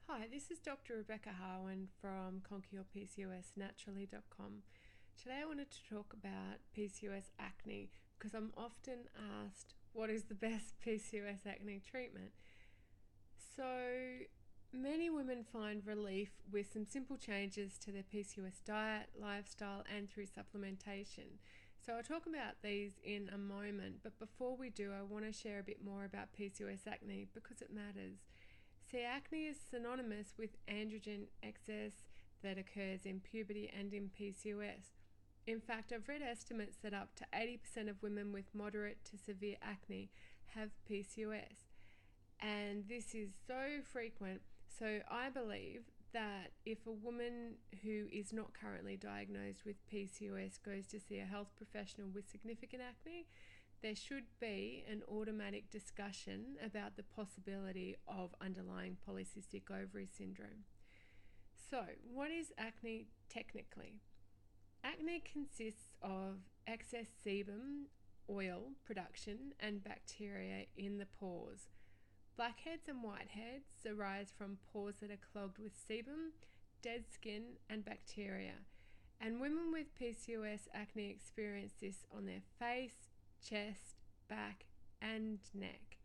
Hi, this is Dr. Rebecca Harwin from conqueryourpcosnaturally.com. Today I wanted to talk about PCOS acne because I'm often asked what is the best PCOS acne treatment. So many women find relief with some simple changes to their PCOS diet, lifestyle, and through supplementation. So I'll talk about these in a moment, but before we do, I want to share a bit more about PCOS acne because it matters. See, acne is synonymous with androgen excess that occurs in puberty and in PCOS. In fact, I've read estimates that up to 80% of women with moderate to severe acne have PCOS. And this is so frequent. So I believe that if a woman who is not currently diagnosed with PCOS goes to see a health professional with significant acne, there should be an automatic discussion about the possibility of underlying polycystic ovary syndrome. So, what is acne technically? Acne consists of excess sebum, oil production, and bacteria in the pores. Blackheads and whiteheads arise from pores that are clogged with sebum, dead skin, and bacteria. And women with PCOS acne experience this on their face, chest, back, and neck.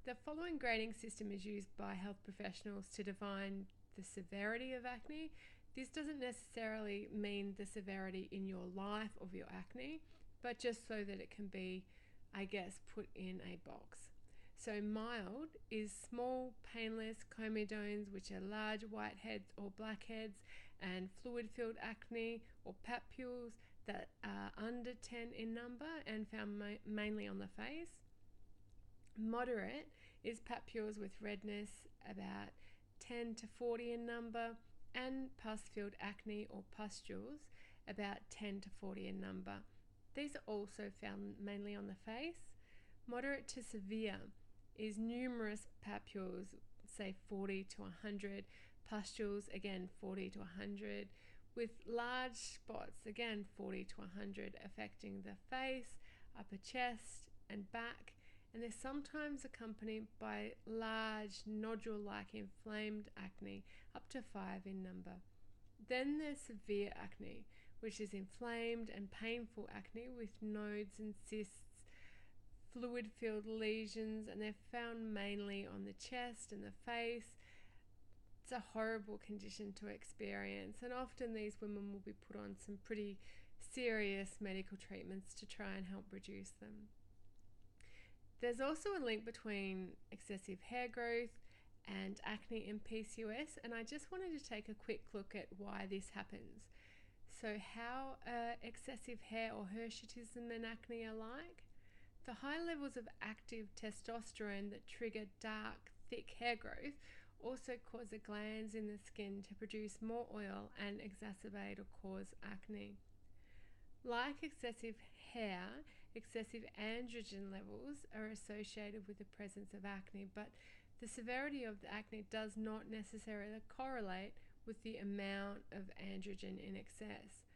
The following grading system is used by health professionals to define the severity of acne. This doesn't necessarily mean the severity in your life of your acne, but just so that it can be, put in a box. So mild is small, painless comedones, which are large whiteheads or blackheads, and fluid-filled acne or papules that are under 10 in number and found mainly on the face. Moderate is papules with redness about 10 to 40 in number, and pus-filled acne or pustules about 10 to 40 in number. These are also found mainly on the face. Moderate to severe is numerous papules, say 40 to 100, pustules, again 40 to 100, with large spots, again 40 to 100, affecting the face, upper chest, and back, and they're sometimes accompanied by large nodule-like inflamed acne, up to 5 in number. Then there's severe acne, which is inflamed and painful acne with nodes and cysts, fluid-filled lesions, and they're found mainly on the chest and the face. It's a horrible condition to experience, and often these women will be put on some pretty serious medical treatments to try and help reduce them. There's also a link between excessive hair growth and acne and PCOS, and I just wanted to take a quick look at why this happens. So how excessive hair or hirsutism and acne are like. The high levels of active testosterone that trigger dark, thick hair growth also cause the glands in the skin to produce more oil and exacerbate or cause acne. Like excessive hair, excessive androgen levels are associated with the presence of acne, but the severity of the acne does not necessarily correlate with the amount of androgen in excess.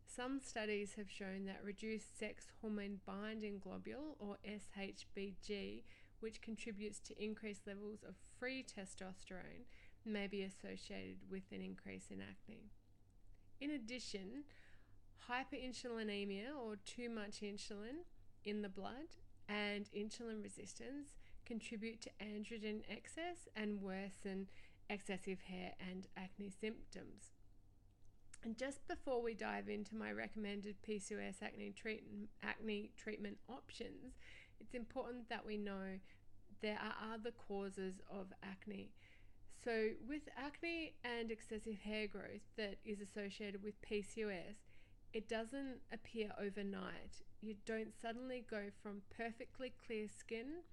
Some studies have shown that reduced sex hormone binding globule, or SHBG, which contributes to increased levels of free testosterone, may be associated with an increase in acne. In addition, hyperinsulinemia, or too much insulin in the blood, and insulin resistance contribute to androgen excess and worsen excessive hair and acne symptoms. And just before we dive into my recommended PCOS acne treatment options, it's important that we know there are other causes of acne. So with acne and excessive hair growth that is associated with PCOS, it doesn't appear overnight. You don't suddenly go from perfectly clear skin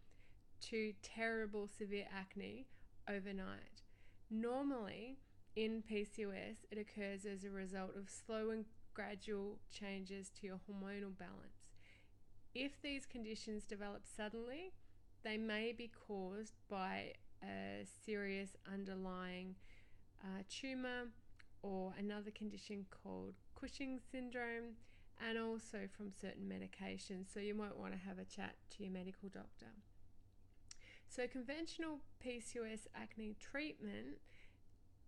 to terrible severe acne overnight. Normally, in PCOS, it occurs as a result of slow and gradual changes to your hormonal balance. If these conditions develop suddenly, they may be caused by a serious underlying tumor or another condition called Cushing's syndrome, and also from certain medications. So you might want to have a chat to your medical doctor. So conventional PCOS acne treatment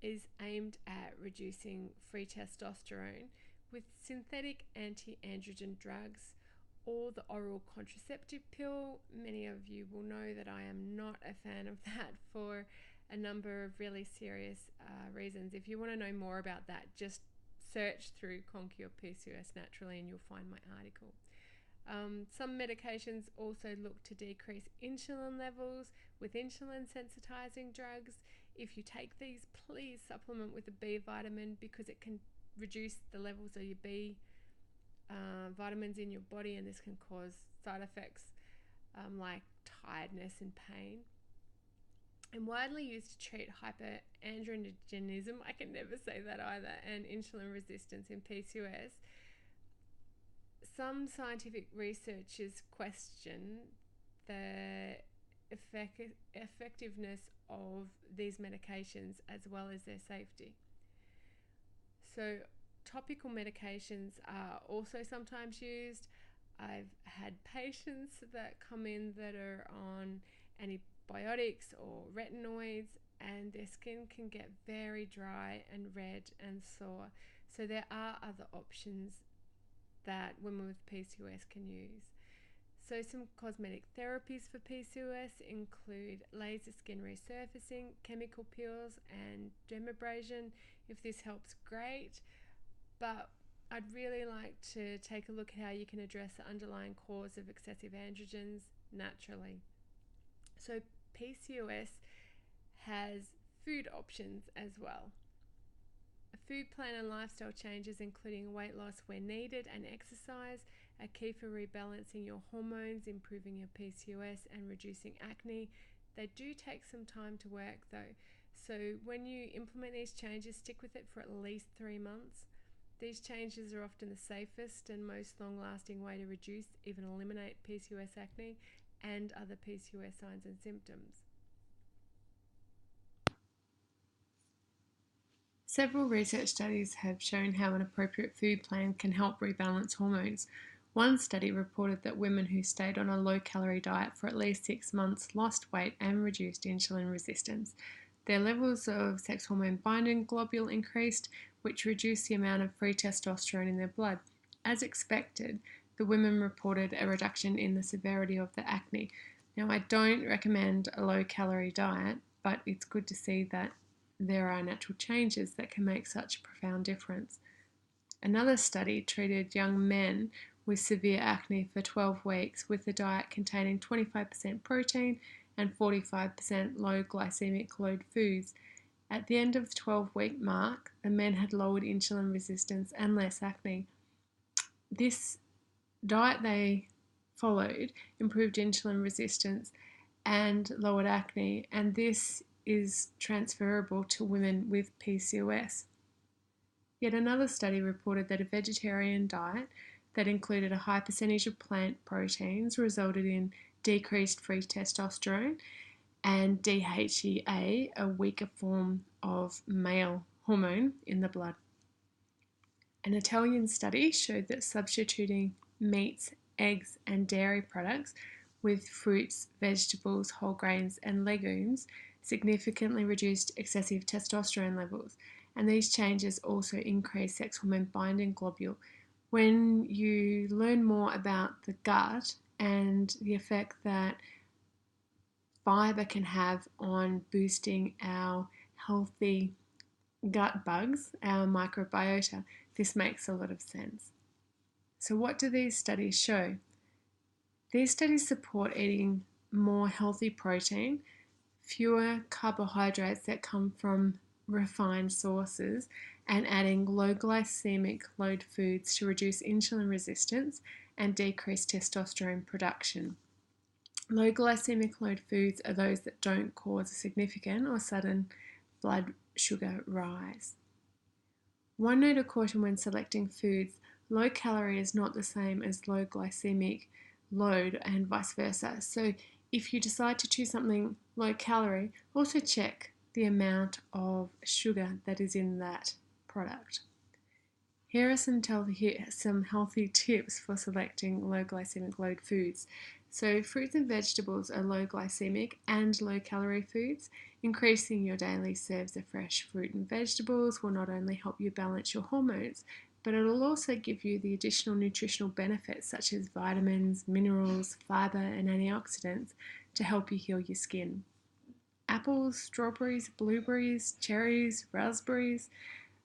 is aimed at reducing free testosterone with synthetic anti-androgen drugs or the oral contraceptive pill. Many of you will know that I am not a fan of that for a number of really serious reasons. If you want to know more about that, just search through Conquer PCOS Naturally and you'll find my article. Some medications also look to decrease insulin levels with insulin sensitizing drugs. If you take these, please supplement with a B vitamin because it can reduce the levels of your B vitamins in your body, and this can cause side effects like tiredness and pain. And widely used to treat hyperandrogenism, I can never say that either, and insulin resistance in PCOS. Some scientific researchers question the effectiveness of these medications as well as their safety. So topical medications are also sometimes used. I've had patients that come in that are on antibiotics or retinoids, and their skin can get very dry and red and sore. So there are other options that women with PCOS can use. So some cosmetic therapies for PCOS include laser skin resurfacing, chemical peels, and dermabrasion. If this helps, great. But I'd really like to take a look at how you can address the underlying cause of excessive androgens naturally. So PCOS has food options as well. A food plan and lifestyle changes, including weight loss where needed and exercise, are key for rebalancing your hormones, improving your PCOS, and reducing acne. They do take some time to work though. So when you implement these changes, stick with it for at least 3 months. These changes are often the safest and most long-lasting way to reduce, even eliminate PCOS acne and other PCOS signs and symptoms. Several research studies have shown how an appropriate food plan can help rebalance hormones. One study reported that women who stayed on a low-calorie diet for at least 6 months lost weight and reduced insulin resistance. Their levels of sex hormone binding globule increased, which reduced the amount of free testosterone in their blood. As expected, the women reported a reduction in the severity of the acne. Now, I don't recommend a low-calorie diet, but it's good to see that there are natural changes that can make such a profound difference. Another study treated young men with severe acne for 12 weeks with a diet containing 25% protein and 45% low glycemic load foods. At the end of the 12-week mark, the men had lowered insulin resistance and less acne. This diet they followed improved insulin resistance and lowered acne, and this is transferable to women with PCOS. Yet another study reported that a vegetarian diet that included a high percentage of plant proteins resulted in decreased free testosterone and DHEA, a weaker form of male hormone in the blood. An Italian study showed that substituting meats, eggs, and dairy products with fruits, vegetables, whole grains, and legumes significantly reduced excessive testosterone levels, and these changes also increased sex hormone binding globule. When you learn more about the gut and the effect that fiber can have on boosting our healthy gut bugs, our microbiota, this makes a lot of sense. So what do these studies show? These studies support eating more healthy protein, fewer carbohydrates that come from refined sources, and adding low glycemic load foods to reduce insulin resistance and decrease testosterone production. Low glycemic load foods are those that don't cause a significant or sudden blood sugar rise. One note of caution when selecting foods: low calorie is not the same as low glycemic load and vice versa. So if you decide to choose something low calorie, also check the amount of sugar that is in that product. Here are some healthy tips for selecting low glycemic load foods. So fruits and vegetables are low glycemic and low calorie foods. Increasing your daily serves of fresh fruit and vegetables will not only help you balance your hormones, but it'll also give you the additional nutritional benefits such as vitamins, minerals, fiber, and antioxidants to help you heal your skin. Apples, strawberries, blueberries, cherries, raspberries,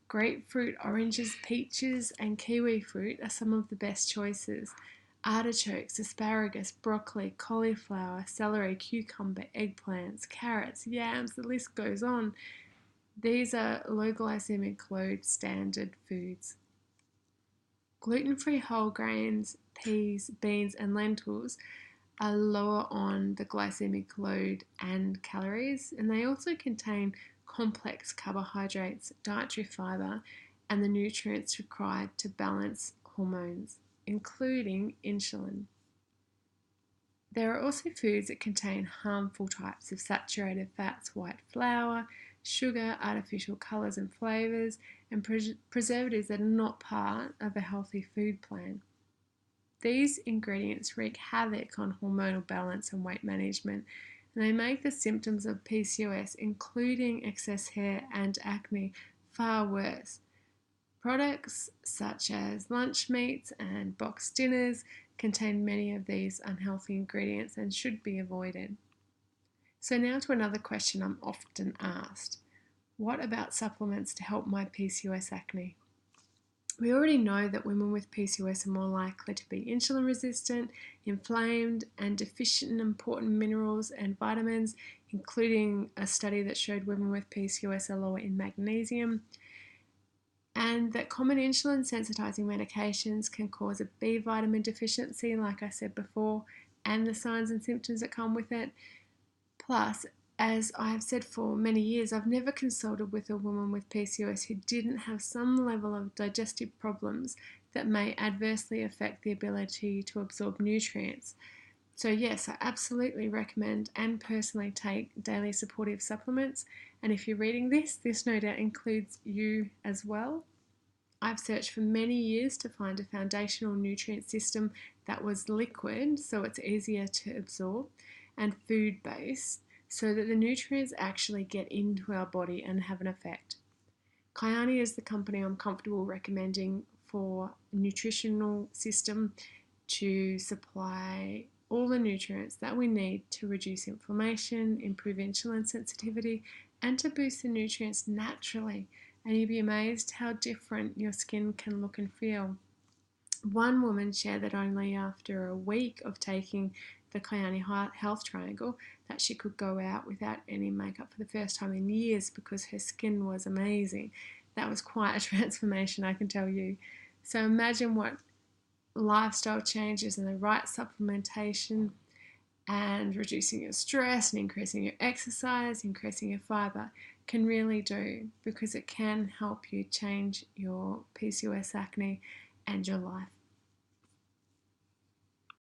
grapefruit, oranges, peaches, and kiwi fruit are some of the best choices. Artichokes, asparagus, broccoli, cauliflower, celery, cucumber, eggplants, carrots, yams, the list goes on. These are low glycemic load standard foods. Gluten-free whole grains, peas, beans, and lentils are lower on the glycemic load and calories, and they also contain complex carbohydrates, dietary fiber, and the nutrients required to balance hormones, including insulin. There are also foods that contain harmful types of saturated fats, white flour, sugar, artificial colours and flavours, and preservatives that are not part of a healthy food plan. These ingredients wreak havoc on hormonal balance and weight management, and they make the symptoms of PCOS, including excess hair and acne, far worse. Products such as lunch meats and boxed dinners contain many of these unhealthy ingredients and should be avoided. So now to another question I'm often asked. What about supplements to help my PCOS acne? We already know that women with PCOS are more likely to be insulin resistant, inflamed, and deficient in important minerals and vitamins, including a study that showed women with PCOS are lower in magnesium, and that common insulin sensitizing medications can cause a B vitamin deficiency, like I said before, and the signs and symptoms that come with it. Plus, as I have said for many years, I've never consulted with a woman with PCOS who didn't have some level of digestive problems that may adversely affect the ability to absorb nutrients. So yes, I absolutely recommend and personally take daily supportive supplements. And if you're reading this no doubt includes you as well. I've searched for many years to find a foundational nutrient system that was liquid, so it's easier to absorb, and food-based, so that the nutrients actually get into our body and have an effect. Kyani is the company I'm comfortable recommending for a nutritional system to supply all the nutrients that we need to reduce inflammation, improve insulin sensitivity, and to boost the nutrients naturally. And you'll be amazed how different your skin can look and feel. One woman shared that only after a week of taking the Kyani Health Triangle that she could go out without any makeup for the first time in years because her skin was amazing. That was quite a transformation, I can tell you. So imagine what lifestyle changes and the right supplementation and reducing your stress and increasing your exercise, increasing your fiber can really do, because it can help you change your PCOS acne and your life